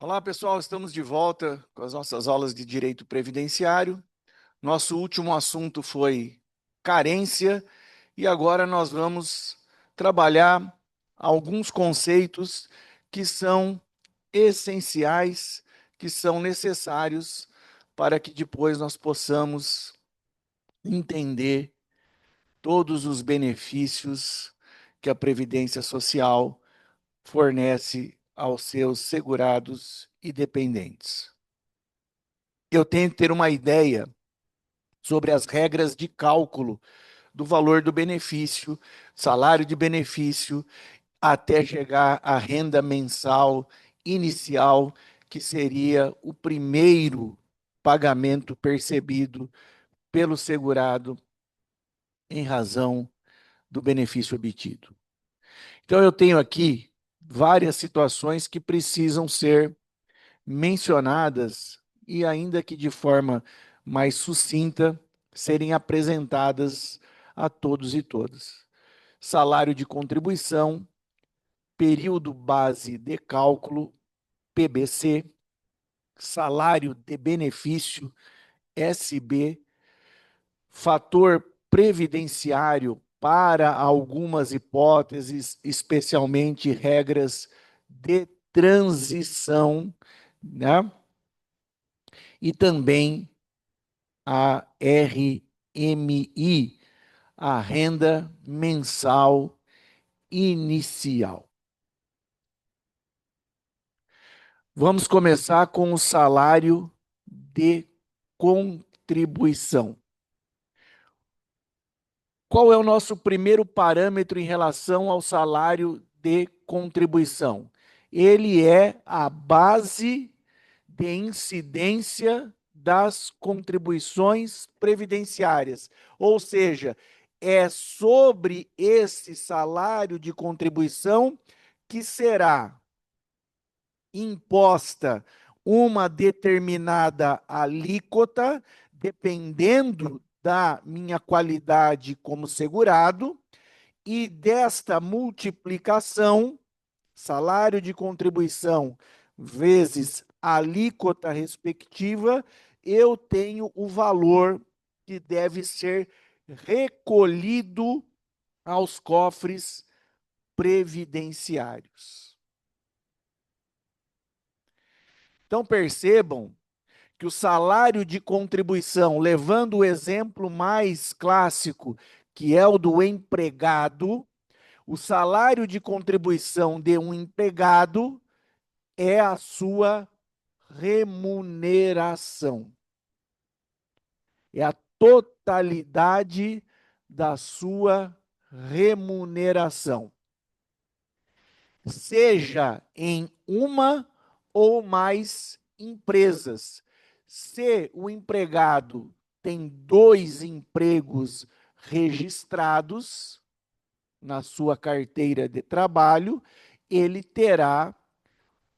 Olá, pessoal, estamos de volta com as nossas aulas de direito previdenciário. Nosso último assunto foi carência e agora nós vamos trabalhar alguns conceitos que são essenciais, que são necessários para que depois nós possamos entender todos os benefícios que a Previdência Social fornece aos seus segurados e dependentes. Eu tenho que ter uma ideia sobre as regras de cálculo do valor do benefício, salário de benefício, até chegar à renda mensal inicial, que seria o primeiro pagamento percebido pelo segurado em razão do benefício obtido. Então, eu tenho aqui várias situações que precisam ser mencionadas e, ainda que de forma mais sucinta, serem apresentadas a todos e todas. Salário de contribuição, período base de cálculo, PBC, salário de benefício, SB, fator previdenciário para algumas hipóteses, especialmente regras de transição, né? E também a RMI, a renda mensal inicial. Vamos começar com o salário de contribuição. Qual é o nosso primeiro parâmetro em relação ao salário de contribuição? Ele é a base de incidência das contribuições previdenciárias, ou seja, é sobre esse salário de contribuição que será imposta uma determinada alíquota, dependendo da minha qualidade como segurado, e desta multiplicação, salário de contribuição vezes a alíquota respectiva, eu tenho o valor que deve ser recolhido aos cofres previdenciários. Então, percebam que o salário de contribuição, levando o exemplo mais clássico, que é o do empregado, o salário de contribuição de um empregado é a sua remuneração. É a totalidade da sua remuneração. Seja em uma ou mais empresas. Se o empregado tem 2 empregos registrados na sua carteira de trabalho, ele terá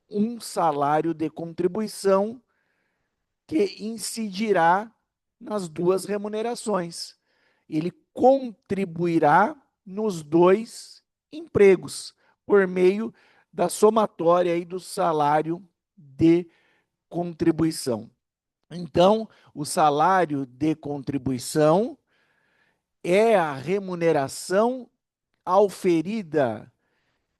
um salário de contribuição que incidirá nas 2 remunerações. Ele contribuirá nos 2 empregos, por meio da somatória aí do salário de contribuição. Então, o salário de contribuição é a remuneração auferida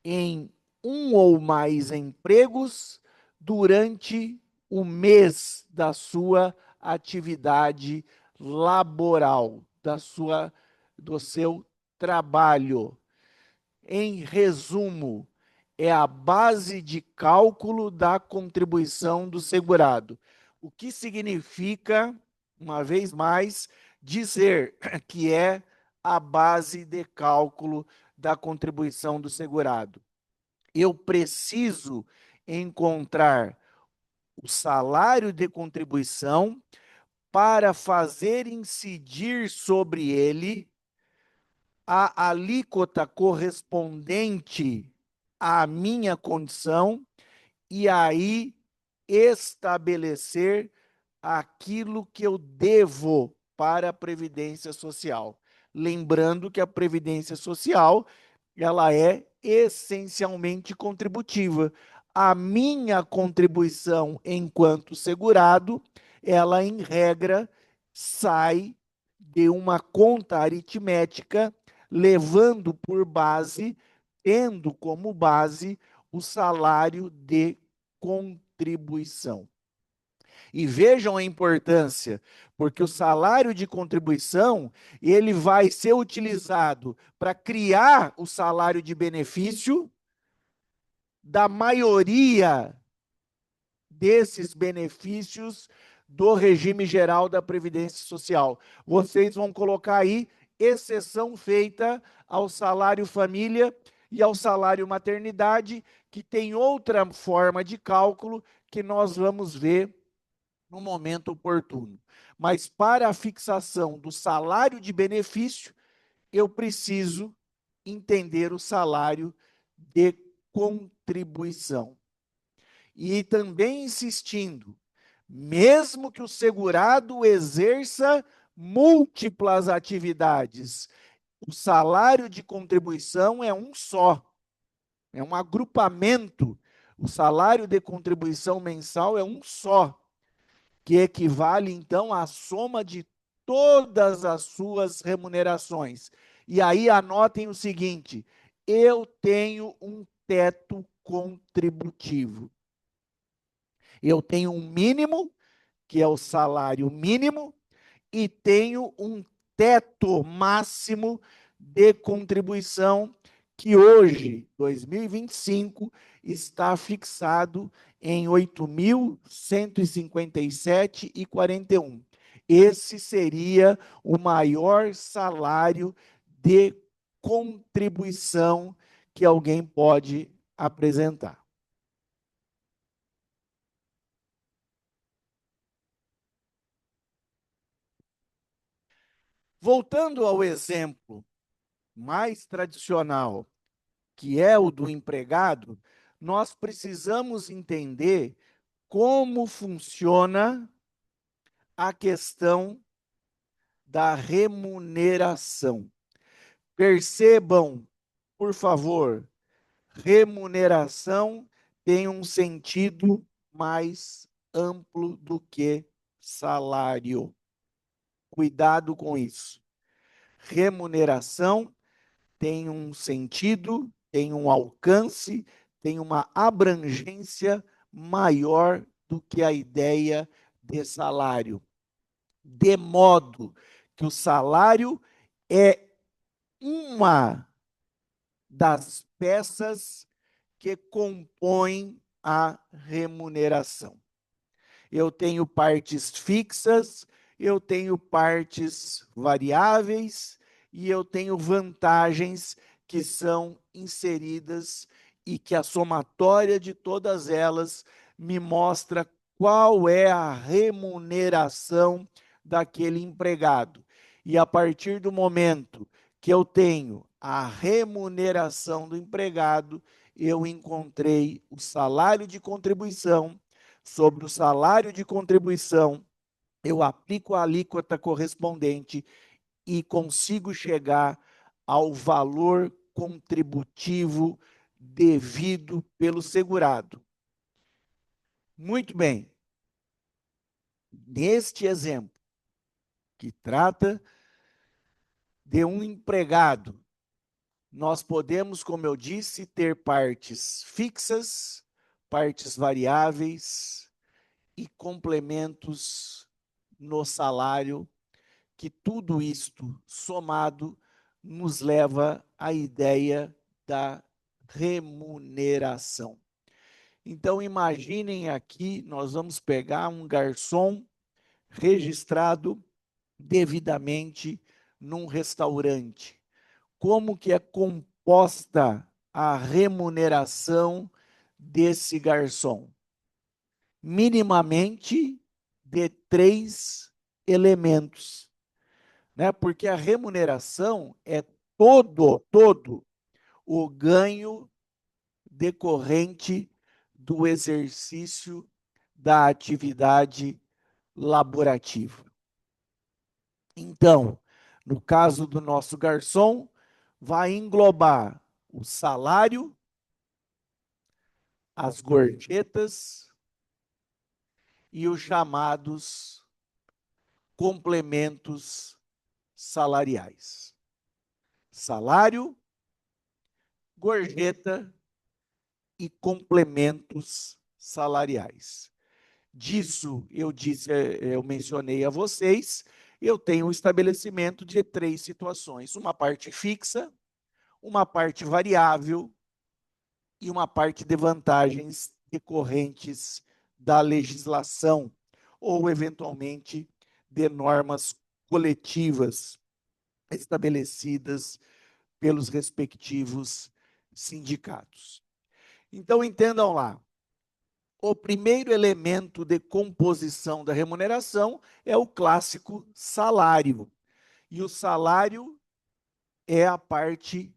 em um ou mais empregos durante o mês da sua atividade laboral, do seu trabalho. Em resumo, é a base de cálculo da contribuição do segurado. O que significa, uma vez mais, dizer que é a base de cálculo da contribuição do segurado? Eu preciso encontrar o salário de contribuição para fazer incidir sobre ele a alíquota correspondente à minha condição e aí estabelecer aquilo que eu devo para a Previdência Social. Lembrando que a Previdência Social, ela é essencialmente contributiva. a minha contribuição enquanto segurado, ela, em regra, sai de uma conta aritmética, levando por base, tendo como base o salário de contribuição. E vejam a importância, porque o salário de contribuição, ele vai ser utilizado para criar o salário de benefício da maioria desses benefícios do regime geral da Previdência Social. Vocês vão colocar aí exceção feita ao salário família e ao salário maternidade, que tem outra forma de cálculo que nós vamos ver no momento oportuno. Mas para a fixação do salário de benefício, eu preciso entender o salário de contribuição. E também insistindo, mesmo que o segurado exerça múltiplas atividades, o salário de contribuição é um só, é um agrupamento. O salário de contribuição mensal é um só, que equivale então à soma de todas as suas remunerações. E aí anotem o seguinte: eu tenho um teto contributivo. Eu tenho um mínimo, que é o salário mínimo, e tenho um teto máximo de contribuição, que hoje, 2025, está fixado em 8.157,41. Esse seria o maior salário de contribuição que alguém pode apresentar. Voltando ao exemplo mais tradicional, que é o do empregado, nós precisamos entender como funciona a questão da remuneração. Percebam, por favor, remuneração tem um sentido mais amplo do que salário. Cuidado com isso. Remuneração tem um sentido, tem um alcance, tem uma abrangência maior do que a ideia de salário. De modo que o salário é uma das peças que compõem a remuneração. Eu tenho partes fixas, eu tenho partes variáveis e eu tenho vantagens que são inseridas e que a somatória de todas elas me mostra qual é a remuneração daquele empregado. E a partir do momento que eu tenho a remuneração do empregado, eu encontrei o salário de contribuição. Sobre o salário de contribuição, eu aplico a alíquota correspondente e consigo chegar ao valor contributivo devido pelo segurado. Muito bem. Neste exemplo, que trata de um empregado, nós podemos, como eu disse, ter partes fixas, partes variáveis e complementos no salário, que tudo isto somado nos leva à ideia da remuneração. Então, imaginem aqui, nós vamos pegar um garçom registrado devidamente num restaurante. Como que é composta a remuneração desse garçom? Minimamente de 3 elementos, né? Porque a remuneração é todo o ganho decorrente do exercício da atividade laborativa. Então, no caso do nosso garçom, vai englobar o salário, as gorjetas e os chamados complementos salariais. Salário, gorjeta e complementos salariais. Disso eu mencionei a vocês, eu tenho um estabelecimento de 3 situações: uma parte fixa, uma parte variável e uma parte de vantagens decorrentes da legislação ou, eventualmente, de normas coletivas estabelecidas pelos respectivos sindicatos. Então, entendam lá. O primeiro elemento de composição da remuneração é o clássico salário. E o salário é a parte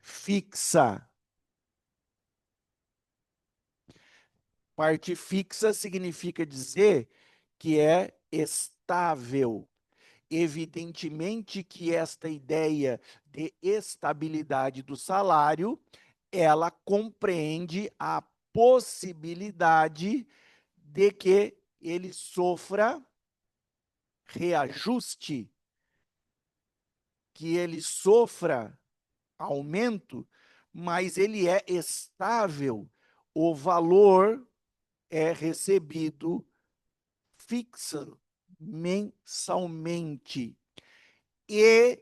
fixa. Parte fixa significa dizer que é estável. Evidentemente que esta ideia de estabilidade do salário, ela compreende a possibilidade de que ele sofra reajuste, que ele sofra aumento, mas ele é estável. O valor é recebido fixo mensalmente e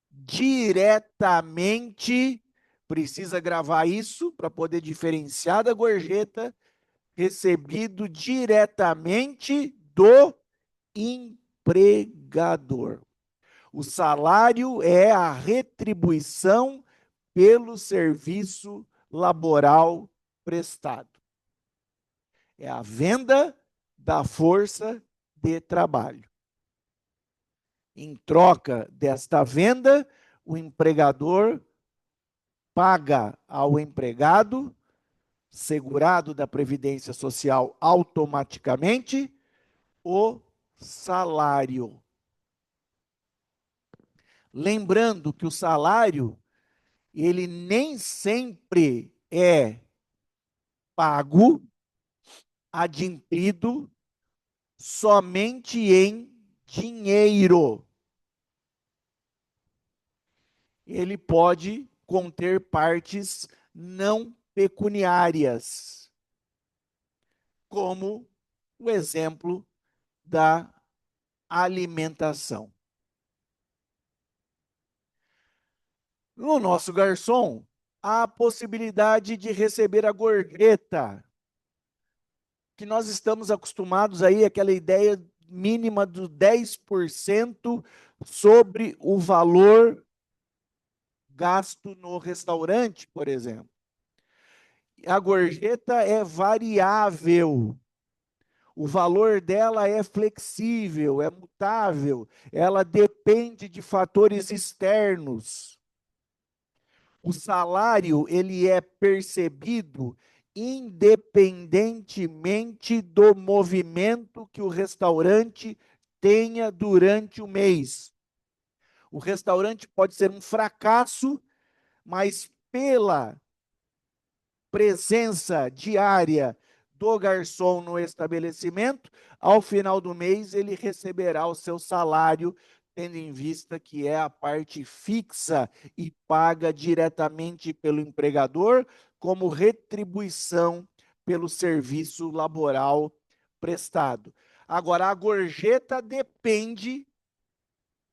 diretamente, precisa gravar isso para poder diferenciar da gorjeta, recebido diretamente do empregador. O salário é a retribuição pelo serviço laboral prestado. É a venda da força de trabalho. Em troca desta venda, o empregador paga ao empregado, segurado da Previdência Social automaticamente, o salário. Lembrando que o salário, ele nem sempre é pago, adimplido, somente em dinheiro. Ele pode conter partes não pecuniárias, como o exemplo da alimentação. No nosso garçom, há a possibilidade de receber a gorjeta, que nós estamos acostumados aí, aquela ideia mínima do 10% sobre o valor gasto no restaurante, por exemplo. A gorjeta é variável. O valor dela é flexível, é mutável, ela depende de fatores externos. O salário, ele é percebido independentemente do movimento que o restaurante tenha durante o mês. O restaurante pode ser um fracasso, mas pela presença diária do garçom no estabelecimento, ao final do mês ele receberá o seu salário, tendo em vista que é a parte fixa e paga diretamente pelo empregador como retribuição pelo serviço laboral prestado. Agora, a gorjeta depende,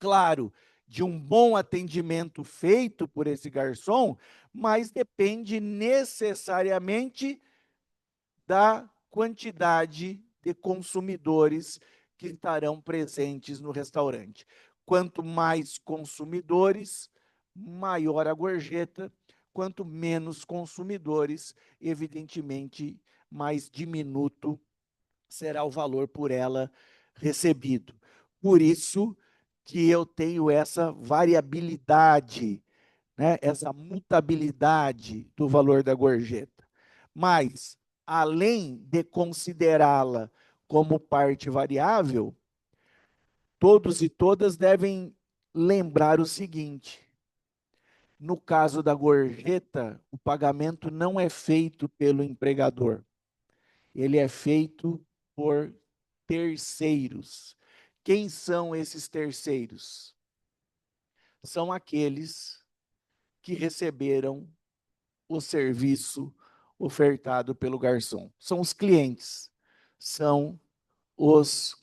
claro, de um bom atendimento feito por esse garçom, mas depende necessariamente da quantidade de consumidores que estarão presentes no restaurante. Quanto mais consumidores, maior a gorjeta. Quanto menos consumidores, evidentemente, mais diminuto será o valor por ela recebido. Por isso que eu tenho essa variabilidade, né, essa mutabilidade do valor da gorjeta. Mas, além de considerá-la como parte variável, todos e todas devem lembrar o seguinte: No caso da gorjeta, o pagamento não é feito pelo empregador, ele é feito por terceiros. Quem são esses terceiros? São aqueles que receberam o serviço ofertado pelo garçom. São os clientes, são os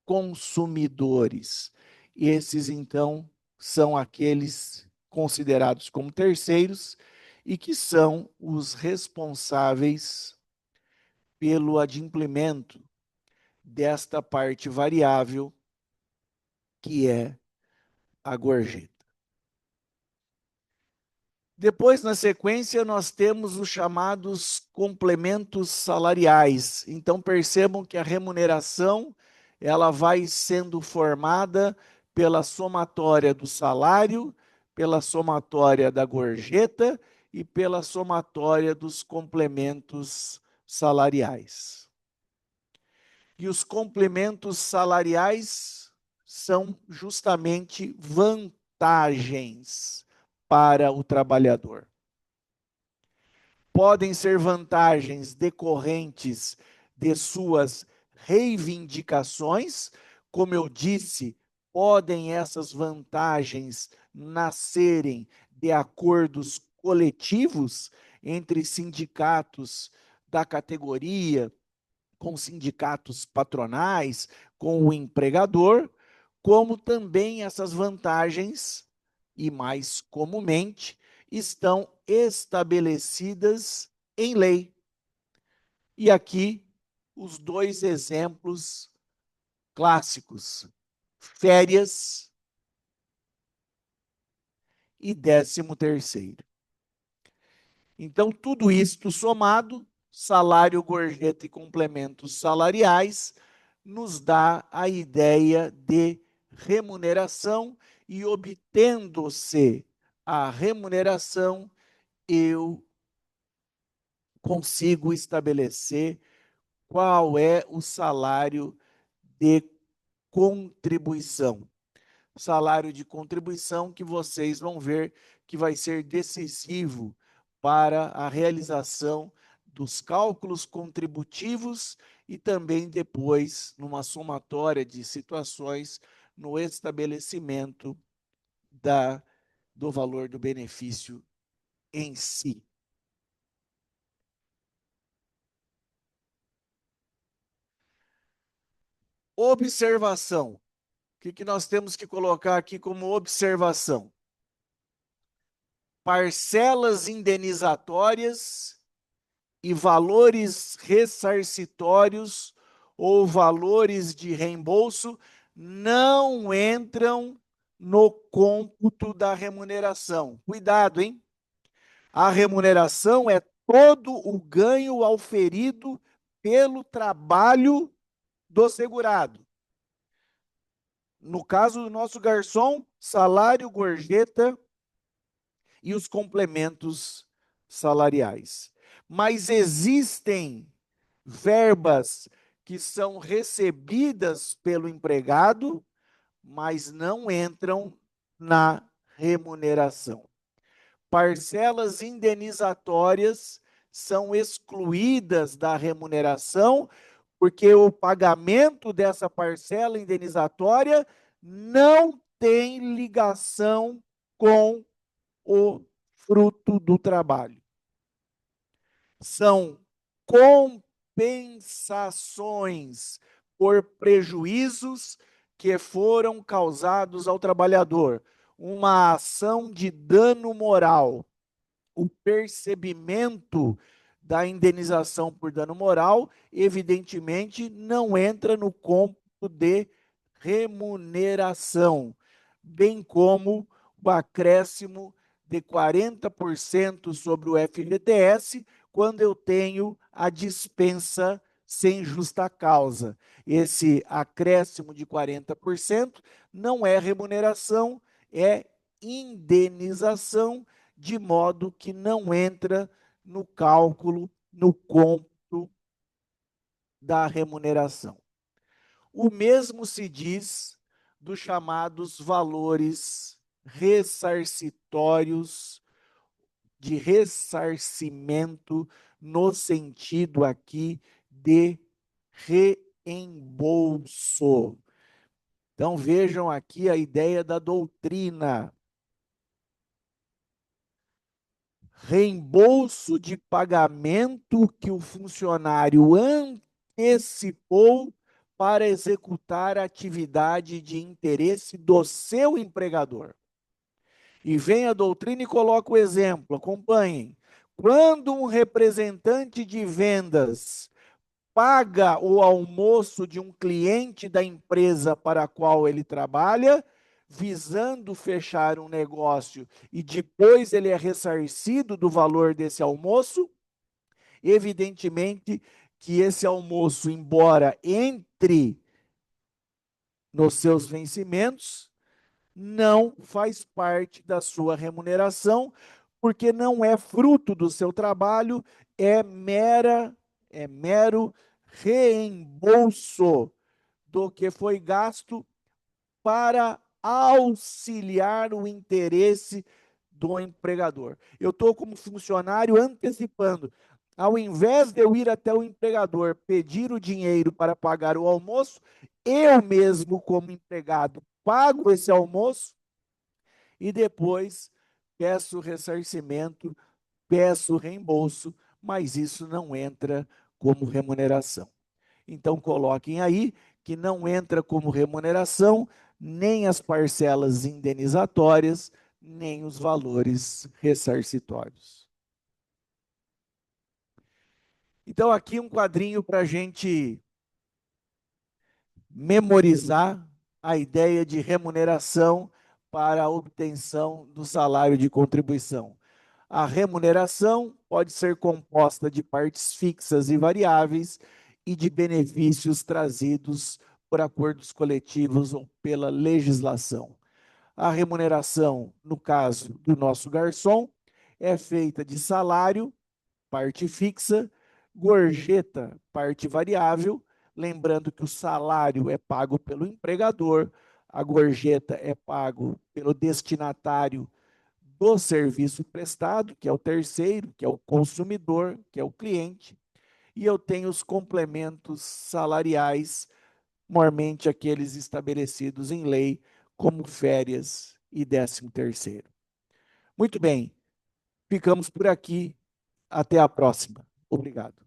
consumidores. Esses, então, são aqueles considerados como terceiros e que são os responsáveis pelo adimplemento desta parte variável que é a gorjeta. Depois, na sequência, nós temos os chamados complementos salariais. Então, percebam que a remuneração ela vai sendo formada pela somatória do salário, pela somatória da gorjeta e pela somatória dos complementos salariais. E os complementos salariais são justamente vantagens para o trabalhador. Podem ser vantagens decorrentes de suas reivindicações, como eu disse, podem essas vantagens nascerem de acordos coletivos entre sindicatos da categoria, com sindicatos patronais, com o empregador, como também essas vantagens, e mais comumente, estão estabelecidas em lei. E aqui os dois exemplos clássicos: férias e 13º. Então, tudo isto somado, salário, gorjeta e complementos salariais, nos dá a ideia de remuneração e, obtendo-se a remuneração, eu consigo estabelecer qual é o salário de contribuição. Salário de contribuição que vocês vão ver que vai ser decisivo para a realização dos cálculos contributivos e também depois, numa somatória de situações, no estabelecimento do valor do benefício em si. Observação. O que nós temos que colocar aqui como observação? Parcelas indenizatórias e valores ressarcitórios ou valores de reembolso não entram no cômputo da remuneração. Cuidado, hein? A remuneração é todo o ganho auferido pelo trabalho do segurado. No caso do nosso garçom, salário, gorjeta e os complementos salariais. Mas existem verbas que são recebidas pelo empregado, mas não entram na remuneração. Parcelas indenizatórias são excluídas da remuneração, porque o pagamento dessa parcela indenizatória não tem ligação com o fruto do trabalho. São compensações por prejuízos que foram causados ao trabalhador, uma ação de dano moral. O percebimento da indenização por dano moral, evidentemente, não entra no cômputo de remuneração, bem como o acréscimo de 40% sobre o FGTS, quando eu tenho a dispensa sem justa causa. Esse acréscimo de 40% não é remuneração, é indenização, de modo que não entra no cálculo, no cômputo da remuneração. O mesmo se diz dos chamados valores ressarcitórios, de ressarcimento, no sentido aqui de reembolso. Então vejam aqui a ideia da doutrina. Reembolso de pagamento que o funcionário antecipou para executar a atividade de interesse do seu empregador. E vem a doutrina e coloca o exemplo, acompanhem. Quando um representante de vendas paga o almoço de um cliente da empresa para a qual ele trabalha, visando fechar um negócio, e depois ele é ressarcido do valor desse almoço, evidentemente que esse almoço, embora entre nos seus vencimentos, não faz parte da sua remuneração, porque não é fruto do seu trabalho, é mero reembolso do que foi gasto para auxiliar o interesse do empregador. Eu estou como funcionário antecipando. Ao invés de eu ir até o empregador pedir o dinheiro para pagar o almoço, eu mesmo, como empregado, pago esse almoço e depois peço ressarcimento, peço reembolso, mas isso não entra como remuneração. Então, coloquem aí que não entra como remuneração nem as parcelas indenizatórias, nem os valores ressarcitórios. Então, aqui um quadrinho para a gente memorizar a ideia de remuneração para a obtenção do salário de contribuição. A remuneração pode ser composta de partes fixas e variáveis e de benefícios trazidos por acordos coletivos ou pela legislação. A remuneração, no caso do nosso garçom, é feita de salário, parte fixa, gorjeta, parte variável, lembrando que o salário é pago pelo empregador, a gorjeta é pago pelo destinatário do serviço prestado, que é o terceiro, que é o consumidor, que é o cliente, e eu tenho os complementos salariais, normalmente aqueles estabelecidos em lei, como férias e 13º. Muito bem, ficamos por aqui. Até a próxima. Obrigado.